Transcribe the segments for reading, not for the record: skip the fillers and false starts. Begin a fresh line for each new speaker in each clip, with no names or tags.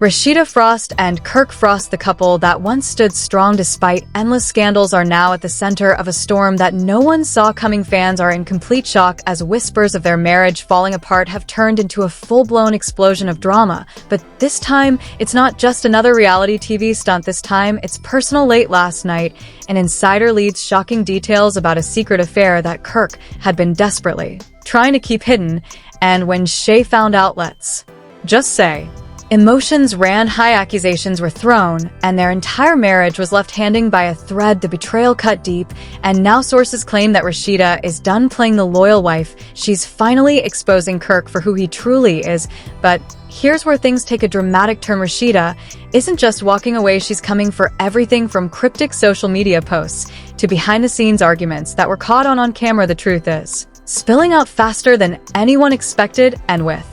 Rasheeda Frost and Kirk Frost, the couple that once stood strong despite endless scandals, are now at the center of a storm that no one saw coming. Fans are in complete shock as whispers of their marriage falling apart have turned into a full-blown explosion of drama. But this time, it's not just another reality TV stunt. This time, it's personal. Late last night, an insider leaks shocking details about a secret affair that Kirk had been desperately trying to keep hidden, and when Shay found out, let's just say, emotions ran high, accusations were thrown, and their entire marriage was left hanging by a thread. The betrayal cut deep, and now sources claim that Rasheeda is done playing the loyal wife. She's finally exposing Kirk for who he truly is. But here's where things take a dramatic turn. Rasheeda isn't just walking away, she's coming for everything from cryptic social media posts to behind-the-scenes arguments that were caught on camera. The truth is spilling out faster than anyone expected, and with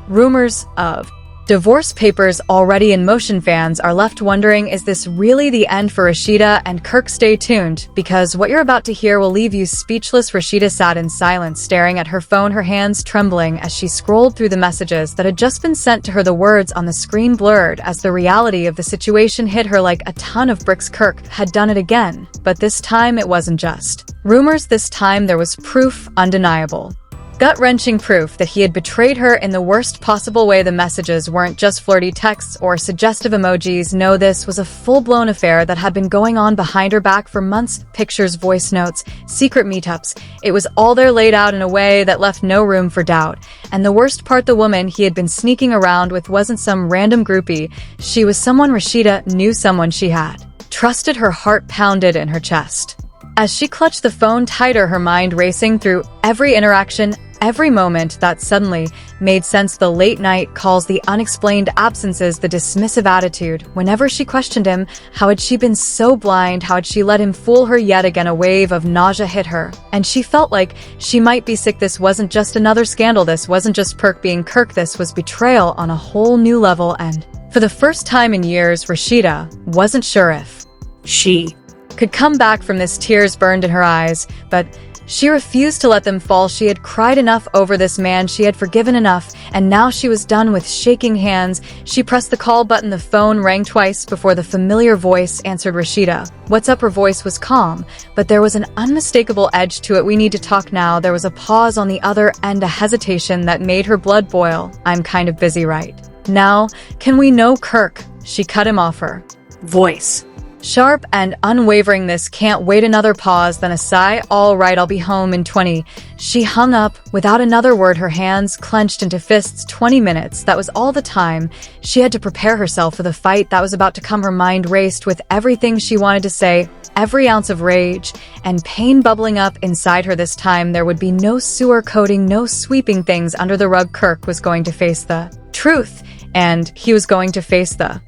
rumors of divorce papers already in motion, fans are left wondering, is this really the end for Rasheeda and Kirk? Stay tuned, because what you're about to hear will leave you speechless. Rasheeda sat in silence, staring at her phone, her hands trembling as she scrolled through the messages that had just been sent to her. The words on the screen blurred as the reality of the situation hit her like a ton of bricks. Kirk had done it again, but this time it wasn't just rumors. This time there was proof, undeniable, gut-wrenching proof that he had betrayed her in the worst possible way. The messages weren't just flirty texts or suggestive emojis. No, this was a full-blown affair that had been going on behind her back for months. Pictures, voice notes, secret meetups. It was all there, laid out in a way that left no room for doubt. And the worst part, the woman he had been sneaking around with wasn't some random groupie. She was someone Rasheeda knew, someone she had trusted. Her heart pounded in her chest as she clutched the phone tighter, her mind racing through every interaction, every moment that suddenly made sense. The late night calls, the unexplained absences, the dismissive attitude whenever she questioned him. How had she been so blind? How had she let him fool her? Yet again, a wave of nausea hit her, and she felt like she might be sick. This wasn't just another scandal. This wasn't just Kirk being Kirk. This was betrayal on a whole new level, and for the first time in years, Rasheeda wasn't sure if she could come back from this. Tears burned in her eyes, but she refused to let them fall. She had cried enough over this man, she had forgiven enough, and now she was done. With shaking hands, she pressed the call button. The phone rang twice before the familiar voice answered. Rasheeda, what's up? Her voice was calm, but there was an unmistakable edge to it. We need to talk now. There was a pause on the other end, a hesitation that made her blood boil. I'm kind of busy right now. Can we? No, Kirk. She cut him off, her voice sharp and unwavering. This can't wait. Another pause, then a sigh. All right, I'll be home in 20. She hung up without another word, her hands clenched into fists. 20 minutes, that was all the time she had to prepare herself for the fight that was about to come. Her mind raced with everything she wanted to say, every ounce of rage and pain bubbling up inside her. This time there would be no sewer coating, no sweeping things under the rug. Kirk was going to face the truth, and he was going to face the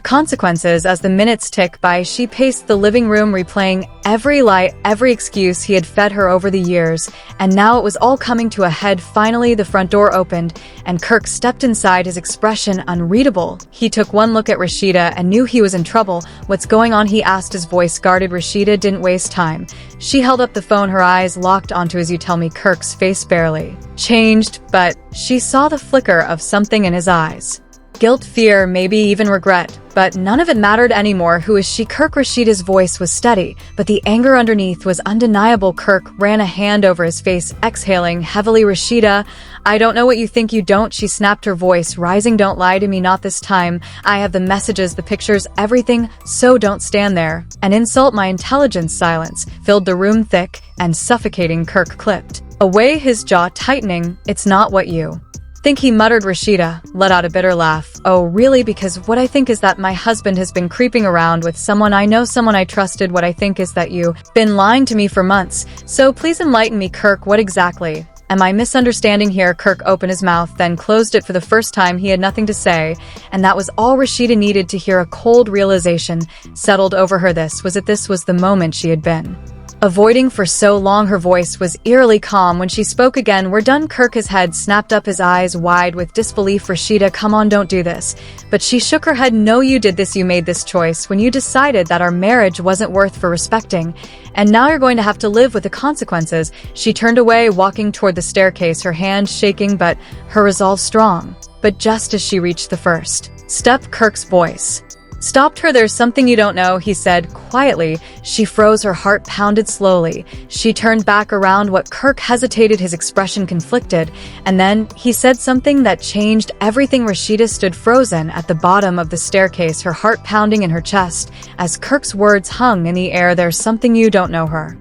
consequences. As the minutes tick by, she paced the living room, replaying every lie, every excuse he had fed her over the years, and now it was all coming to a head. Finally, the front door opened, and Kirk stepped inside, his expression unreadable. He took one look at Rasheeda and knew he was in trouble. What's going on? He asked, his voice guarded. Rasheeda didn't waste time. She held up the phone, her eyes locked onto his. You tell me? Kirk's face barely changed, but she saw the flicker of something in his eyes. Guilt, fear, maybe even regret, but none of it mattered anymore. Who is she? Kirk. Rasheeda's voice was steady, but the anger underneath was undeniable. Kirk ran a hand over his face, exhaling heavily. Rasheeda, I don't know what you think you don't, she snapped, her voice rising. Don't lie to me, not this time. I have the messages, the pictures, everything, so don't stand there and insult my intelligence. Silence filled the room, thick and suffocating. Kirk clipped away, his jaw tightening. It's not what you think, he muttered. Rasheeda let out a bitter laugh. Oh, really? Because what I think is that my husband has been creeping around with someone I know, someone I trusted. What I think is that you've been lying to me for months. So please enlighten me, Kirk. What exactly am I misunderstanding here? Kirk opened his mouth, then closed it. For the first time, he had nothing to say, and that was all Rasheeda needed to hear. A cold realization settled over her. This was it. This was the moment she had been avoiding for so long. Her voice was eerily calm when she spoke again. We're done. Kirk, his head snapped up, his eyes wide with disbelief. Rasheeda, come on, don't do this. But she shook her head. No, you did this. You made this choice when you decided that our marriage wasn't worth for respecting. And now you're going to have to live with the consequences. She turned away, walking toward the staircase, her hand shaking but her resolve strong. But just as she reached the first Step, Kirk's voice stopped her. There's something you don't know, he said quietly. She froze, her heart pounded slowly. She turned back around. What Kirk hesitated, his expression conflicted, and then he said something that changed everything. Rasheeda stood frozen at the bottom of the staircase, her heart pounding in her chest as Kirk's words hung in the air. There's something you don't know. Her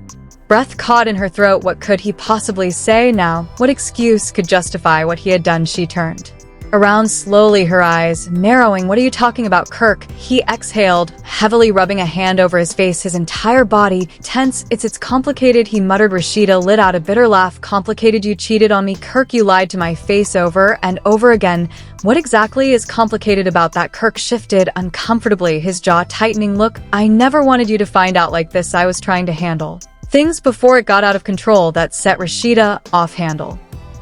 breath caught in her throat. What could he possibly say now? What excuse could justify what he had done? She turned around slowly, her eyes narrowing. What are you talking about, Kirk? He exhaled, heavily rubbing a hand over his face, his entire body tense. It's complicated, he muttered. Rasheeda let out a bitter laugh. Complicated? You cheated on me, Kirk. You lied to my face over and over again. What exactly is complicated about that? Kirk shifted uncomfortably, his jaw tightening. Look, I never wanted you to find out like this. I was trying to handle things before it got out of control. That set Rasheeda off. Handle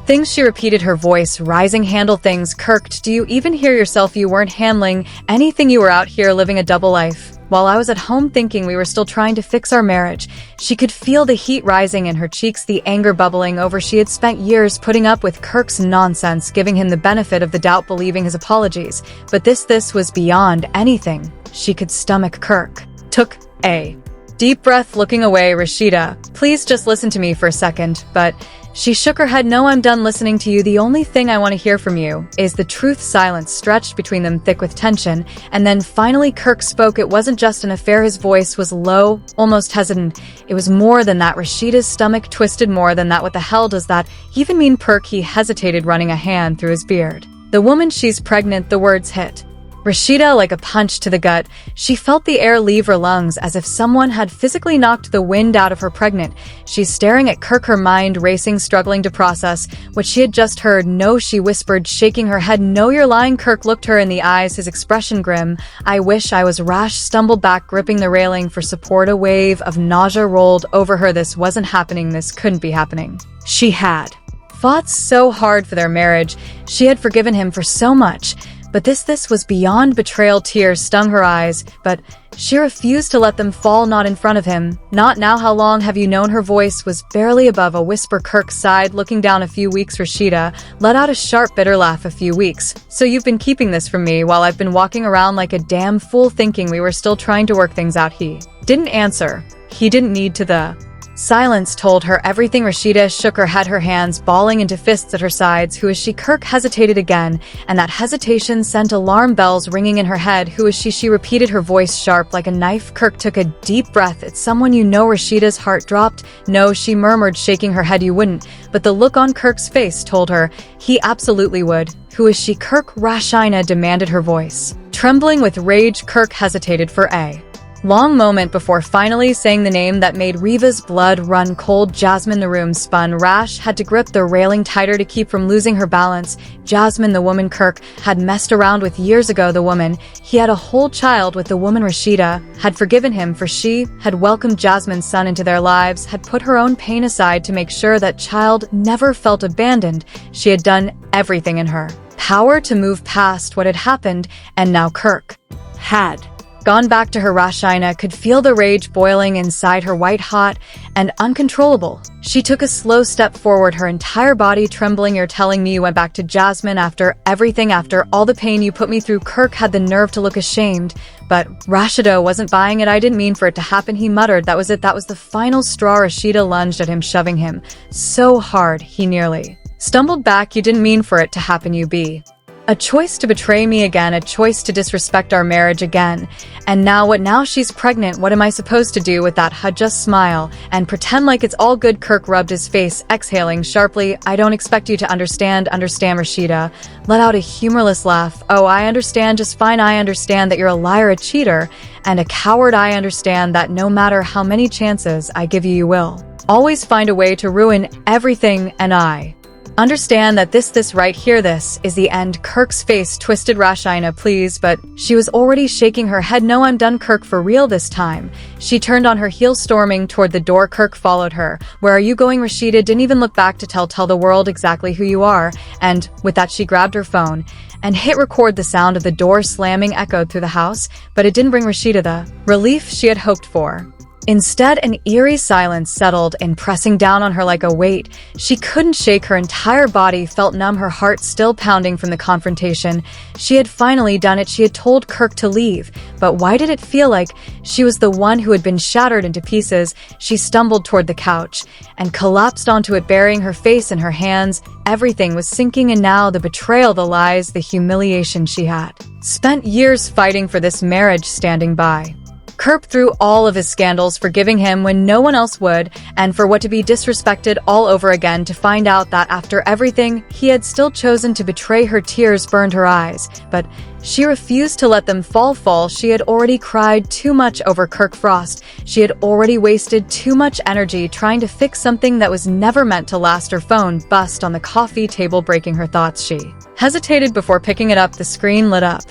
things, she repeated, her voice rising. Handle things, Kirk? Do you even hear yourself? You weren't handling anything. You were out here living a double life, while I was at home thinking we were still trying to fix our marriage. She could feel the heat rising in her cheeks, the anger bubbling over. She had spent years putting up with Kirk's nonsense, giving him the benefit of the doubt, believing his apologies. But this was beyond anything she could stomach. Kirk took a deep breath, looking away. Rasheeda, please just listen to me for a second. But she shook her head. No, I'm done listening to you. The only thing I want to hear from you is the truth. Silence stretched between them, thick with tension. And then finally Kirk spoke. It wasn't just an affair. His voice was low, almost hesitant. It was more than that. Rasheeda's stomach twisted. More than that. What the hell does that even mean, Kirk? He hesitated, running a hand through his beard. The woman, she's pregnant. The words hit Rasheeda like a punch to the gut. She felt the air leave her lungs, as if someone had physically knocked the wind out of her. Pregnant? She's staring at Kirk, her mind racing, struggling to process what she had just heard. No, she whispered, shaking her head. No, you're lying. Kirk looked her in the eyes, his expression grim. I wish I was. Rash stumbled back, gripping the railing for support. A wave of nausea rolled over her. This wasn't happening. This couldn't be happening. She had fought so hard for their marriage. She had forgiven him for so much. But this was beyond betrayal. Tears stung her eyes, but she refused to let them fall. Not in front of him. Not now. How long have you known? Her voice was barely above a whisper. Kirk sighed, looking down. A few weeks. Rasheeda let out a sharp, bitter laugh. A few weeks. So you've been keeping this from me while I've been walking around like a damn fool, thinking we were still trying to work things out. He didn't answer. He didn't need to. The silence told her everything. Rasheeda shook her head, her hands balling into fists at her sides. Who is she? Kirk hesitated again, and that hesitation sent alarm bells ringing in her head. Who is she? She repeated, her voice sharp like a knife. Kirk took a deep breath. It's someone you know. Rasheeda's heart dropped. No, she murmured, shaking her head. You wouldn't. But the look on Kirk's face told her he absolutely would. Who is she? Kirk? Rasheeda demanded, her voice trembling with rage. Kirk hesitated for a long moment before finally saying the name that made Reva's blood run cold. Jasmine. The room spun. Rash had to grip the railing tighter to keep from losing her balance. Jasmine, the woman Kirk had messed around with years ago. The woman he had a whole child with. The woman Rasheeda had forgiven him for. She had welcomed Jasmine's son into their lives, had put her own pain aside to make sure that child never felt abandoned. She had done everything in her power to move past what had happened, and now Kirk had gone back to her. Rasheeda could feel the rage boiling inside her, white hot and uncontrollable. She took a slow step forward, her entire body trembling. You're telling me you went back to Jasmine after everything, after all the pain you put me through? Kirk had the nerve to look ashamed, but Rasheeda wasn't buying it. I didn't mean for it to happen, he muttered. That was it. That was the final straw. Rasheeda lunged at him, shoving him so hard he nearly stumbled back. You didn't mean for it to happen. You be a choice to betray me again, a choice to disrespect our marriage again. And now what? Now she's pregnant. What am I supposed to do with that? Just smile and pretend like it's all good. Kirk rubbed his face, exhaling sharply. I don't expect you to understand. Understand? Rasheeda let out a humorless laugh. Oh, I understand just fine. I understand that you're a liar, a cheater, and a coward. I understand that no matter how many chances I give you, you will always find a way to ruin everything, and I understand that this right here, this is the end. Kirk's face twisted. Rasheeda, please. But she was already shaking her head. No, I'm done, Kirk, for real this time. She turned on her heel, storming toward the door. Kirk followed her. Where are you going? Rasheeda didn't even look back to tell the world exactly who you are. And with that, she grabbed her phone and hit record. The sound of the door slamming echoed through the house, but it didn't bring Rasheeda the relief she had hoped for. Instead, an eerie silence settled in, pressing down on her like a weight. She couldn't shake, her entire body felt numb, her heart still pounding from the confrontation. She had finally done it, she had told Kirk to leave. But why did it feel like she was the one who had been shattered into pieces? She stumbled toward the couch and collapsed onto it, burying her face in her hands. Everything was sinking, and now the betrayal, the lies, the humiliation she had spent years fighting for this marriage standing by. Kirk, through all of his scandals, forgiving him when no one else would, and for what to be disrespected all over again, to find out that after everything, he had still chosen to betray her. Tears burned her eyes, but she refused to let them fall. She had already cried too much over Kirk Frost. She had already wasted too much energy trying to fix something that was never meant to last. Her phone buzzed on the coffee table, breaking her thoughts. She hesitated before picking it up. The screen lit up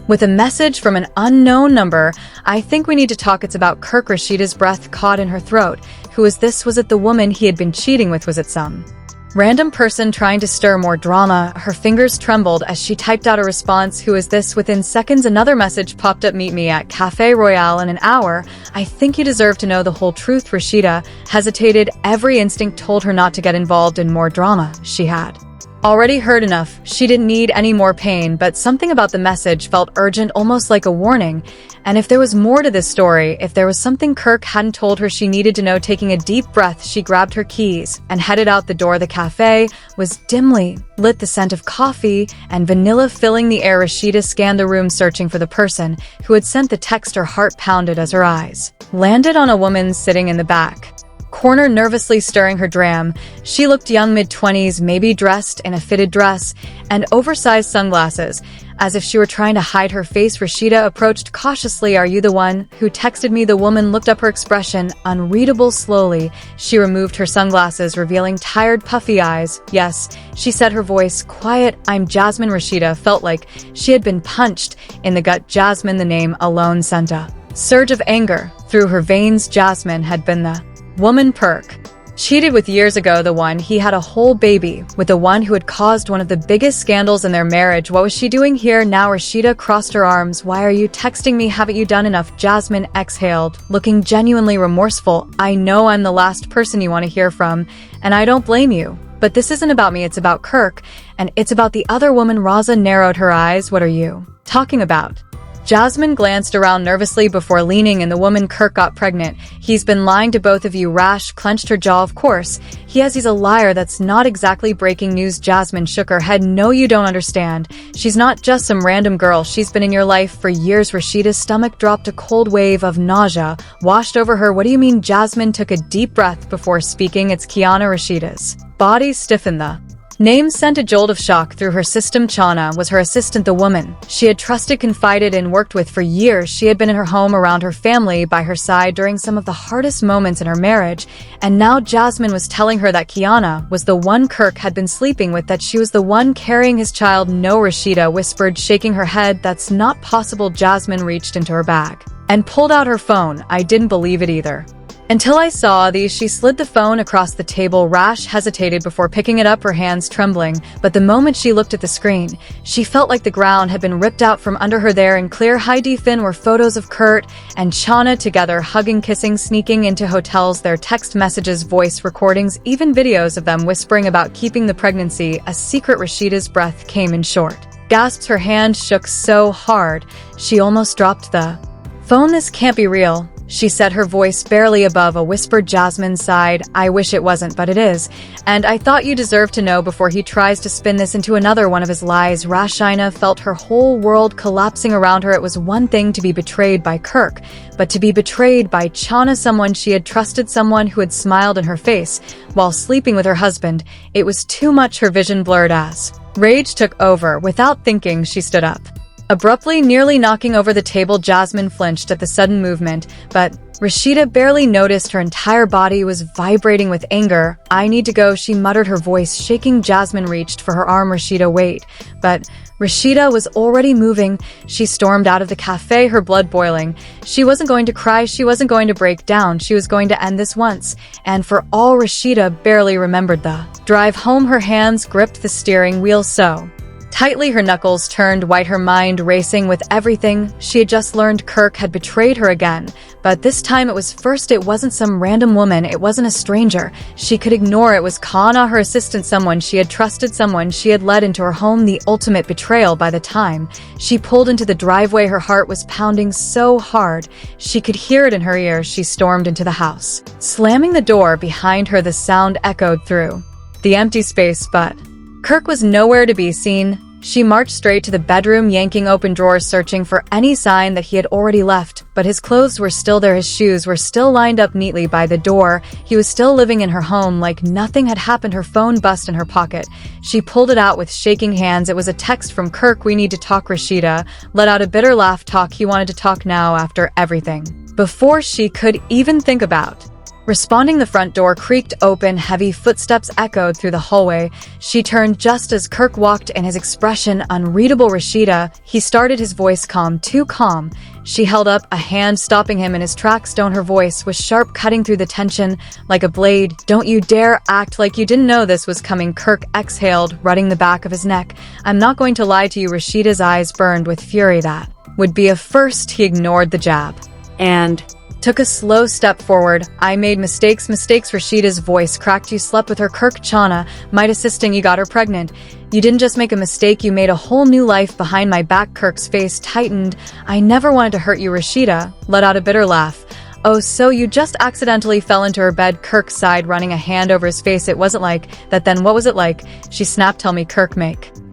with a message from an unknown number. "I think we need to talk. It's about Kirk." Rasheeda's breath caught in her throat. Who was this? Was it the woman he had been cheating with? Was it some random person trying to stir more drama? Her fingers trembled as she typed out a response. "Who is this?" Within seconds, another message popped up. "Meet me at Cafe Royale in an hour. I think you deserve to know the whole truth." Rasheeda hesitated. Every instinct told her not to get involved in more drama. She had already heard enough. She didn't need any more pain, but something about the message felt urgent, almost like a warning. And if there was more to this story, if there was something Kirk hadn't told her, she needed to know. Taking a deep breath, she grabbed her keys and headed out the door. The cafe was dimly lit, the scent of coffee and vanilla filling the air. Rasheeda scanned the room, searching for the person who had sent the text. Her heart pounded as her eyes landed on a woman sitting in the back corner, nervously stirring her dram. She looked young, mid-20s, maybe dressed in a fitted dress and oversized sunglasses, as if she were trying to hide her face. Rasheeda approached cautiously. "Are you the one who texted me?" The woman looked up, her expression unreadable. Slowly, she removed her sunglasses, revealing tired, puffy eyes. "Yes," she said, her voice quiet. "I'm Jasmine." Rasheeda felt like she had been punched in the gut. Jasmine, the name alone sent a surge of anger through her veins. Jasmine had been the woman Kirk cheated with years ago, the one he had a whole baby with, the one who had caused one of the biggest scandals in their marriage. What was she doing here now? Rasheeda crossed her arms. "Why are you texting me? Haven't you done enough?" Jasmine exhaled, looking genuinely remorseful. "I know I'm the last person you want to hear from, and I don't blame you. But this isn't about me, it's about Kirk, and it's about the other woman." Raza narrowed her eyes. "What are you talking about?" Jasmine glanced around nervously before leaning in. "The woman Kirk got pregnant. He's been lying to both of you." Rash clenched her jaw. "Of course. He's a liar. That's not exactly breaking news." Jasmine shook her head. "No, you don't understand. She's not just some random girl. She's been in your life for years." Rasheeda's stomach dropped. A cold wave of nausea washed over her. "What do you mean?" Jasmine took a deep breath before speaking. "It's Kiana." Rasheeda's body stiffened. The name sent a jolt of shock through her system. Chana was her assistant, the woman she had trusted, confided in, worked with for years. She had been in her home, around her family, by her side during some of the hardest moments in her marriage. And now Jasmine was telling her that Kiana was the one Kirk had been sleeping with, that she was the one carrying his child. "No," Rasheeda whispered, shaking her head. "That's not possible." Jasmine reached into her bag and pulled out her phone. "I didn't believe it either until I saw these." She slid the phone across the table. Rash hesitated before picking it up, her hands trembling. But the moment she looked at the screen, she felt like the ground had been ripped out from under her. There in clear high defin were photos of Kurt and Chana together, hugging, kissing, sneaking into hotels, their text messages, voice recordings, even videos of them whispering about keeping the pregnancy a secret. Rasheeda's breath came in short gasps. Her hand shook so hard she almost dropped the phone. "This can't be real," she said, her voice barely above a whisper. Jasmine sighed. "I wish it wasn't, but it is. And I thought you deserved to know." Before he tries to spin this into another one of his lies. Rasheeda felt her whole world collapsing around her. It was one thing to be betrayed by Kirk, but to be betrayed by Chana, someone she had trusted, someone who had smiled in her face while sleeping with her husband. It was too much. Her vision blurred as rage took over. Without thinking, she stood up abruptly, nearly knocking over the table. Jasmine flinched at the sudden movement, but Rasheeda barely noticed. Her entire body was vibrating with anger. "I need to go," she muttered, her voice shaking. Jasmine reached for her arm. "Rasheeda, wait." But Rasheeda was already moving. She stormed out of the cafe, her blood boiling. She wasn't going to cry. She wasn't going to break down. She was going to end this once and for all. Rasheeda barely remembered the drive home. Her hands gripped the steering wheel so Tightly, her knuckles turned white, her mind racing with everything. She had just learned Kirk had betrayed her again, but this time it wasn't some random woman, it wasn't a stranger. She could ignore it was Kana, her assistant, someone she had trusted, someone she had led into her home, the ultimate betrayal. By the time she pulled into the driveway, her heart was pounding so hard. She could hear it in her ears. She stormed into the house. Slamming the door behind her, the sound echoed through the empty space, but Kirk was nowhere to be seen. She marched straight to the bedroom, yanking open drawers, searching for any sign that he had already left. But his clothes were still there, his shoes were still lined up neatly by the door. He was still living in her home like nothing had happened. Her phone buzzed in her pocket. She pulled it out with shaking hands. It was a text from Kirk. "We need to talk." Rasheeda let out a bitter laugh. Talk? He wanted to talk now after everything. Before she could even think about responding, the front door creaked open. Heavy footsteps echoed through the hallway. She turned just as Kirk walked in, his expression unreadable. "Rasheeda," he started, his voice calm, too calm. She held up a hand, stopping him in his tracks. "Don't." Her voice was sharp, cutting through the tension like a blade. "Don't you dare act like you didn't know this was coming." Kirk exhaled, rubbing the back of his neck. "I'm not going to lie to you." Rasheeda's eyes burned with fury. That would be a first. He ignored the jab and took a slow step forward. "I made mistakes." "Mistakes?" Rasheeda's voice cracked. "You slept with her." Kirk, "Chana, might assisting, you got her pregnant. You didn't just make a mistake, you made a whole new life behind my back." Kirk's face tightened. "I never wanted to hurt you." Rasheeda let out a bitter laugh. "Oh, so you just accidentally fell into her bed." Kirk sighed, running a hand over his face. "It wasn't like that then." "What was it like?" She snapped. "Tell me." Kirk,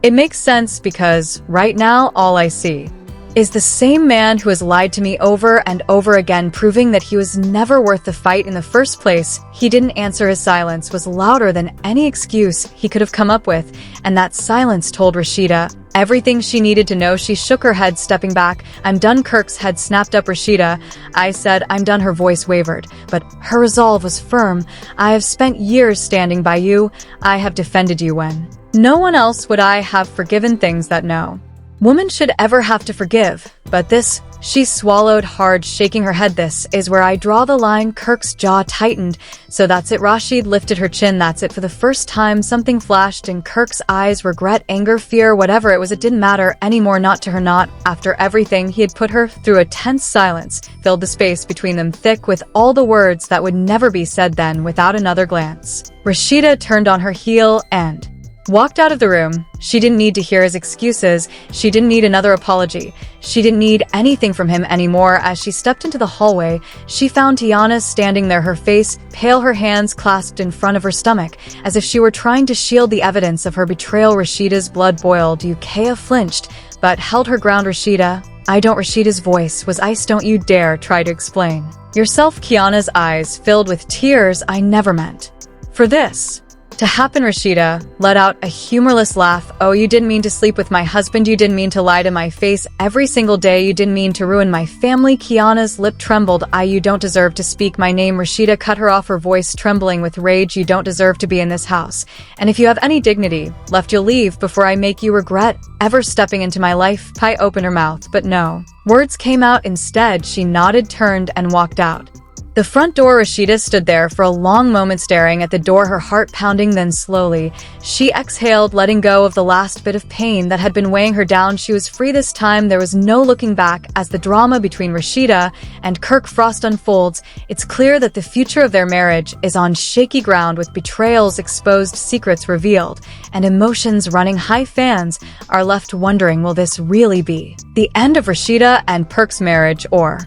It makes sense, because right now all I see is the same man who has lied to me over and over again, proving that he was never worth the fight in the first place." He didn't answer. His silence was louder than any excuse he could have come up with, and that silence told Rasheeda everything she needed to know. She shook her head, stepping back. "I'm done." Kirk's head snapped up. "Rasheeda, I said I'm done." Her voice wavered, but her resolve was firm. "I have spent years standing by you. I have defended you when no one else would. I have forgiven things that no woman should ever have to forgive. But this," she swallowed hard, shaking her head, "this is where I draw the line." Kirk's jaw tightened. "So that's it?" Rasheed lifted her chin. "That's it." For the first time, something flashed in Kirk's eyes. Regret, anger, fear, whatever it was, it didn't matter anymore. Not to her, not after everything he had put her through. A tense silence filled the space between them, thick with all the words that would never be said. Then, without another glance, Rasheeda turned on her heel and walked out of the room. She didn't need to hear his excuses. She didn't need another apology. She didn't need anything from him anymore. As she stepped into the hallway, she found Tiana standing there, her face pale, her hands clasped in front of her stomach, as if she were trying to shield the evidence of her betrayal. Rasheeda's blood boiled. Yukea flinched, but held her ground. "Rasheeda, I don't." Rasheeda's voice was ice. "Don't you dare try to explain yourself." Kiana's eyes filled with tears. "I never meant for this to happen." Rasheeda let out a humorless laugh. "Oh, you didn't mean to sleep with my husband. You didn't mean to lie to my face every single day. You didn't mean to ruin my family." Kiana's lip trembled. You don't deserve to speak my name." Rasheeda cut her off, her voice trembling with rage. "You don't deserve to be in this house. And if you have any dignity left, you'll leave before I make you regret ever stepping into my life." Pai opened her mouth, but no words came out. Instead, she nodded, turned, and walked out. The front door. Rasheeda stood there for a long moment, staring at the door, her heart pounding. Then slowly, she exhaled, letting go of the last bit of pain that had been weighing her down. She was free this time. There was no looking back. As the drama between Rasheeda and Kirk Frost unfolds, it's clear that the future of their marriage is on shaky ground, with betrayals exposed, secrets revealed, and emotions running high. Fans are left wondering, will this really be the end of Rasheeda and Kirk's marriage, or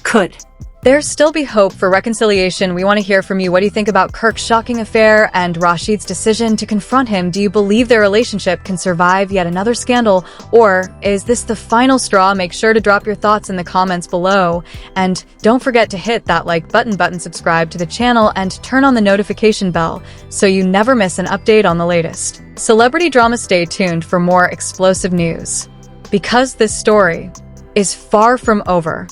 could there still be hope for reconciliation? We want to hear from you. What do you think about Kirk's shocking affair and Rasheed's decision to confront him? Do you believe their relationship can survive yet another scandal, or is this the final straw? Make sure to drop your thoughts in the comments below, and don't forget to hit that like button, subscribe to the channel, and turn on the notification bell so you never miss an update on the latest celebrity drama. Stay tuned for more explosive news, because this story is far from over.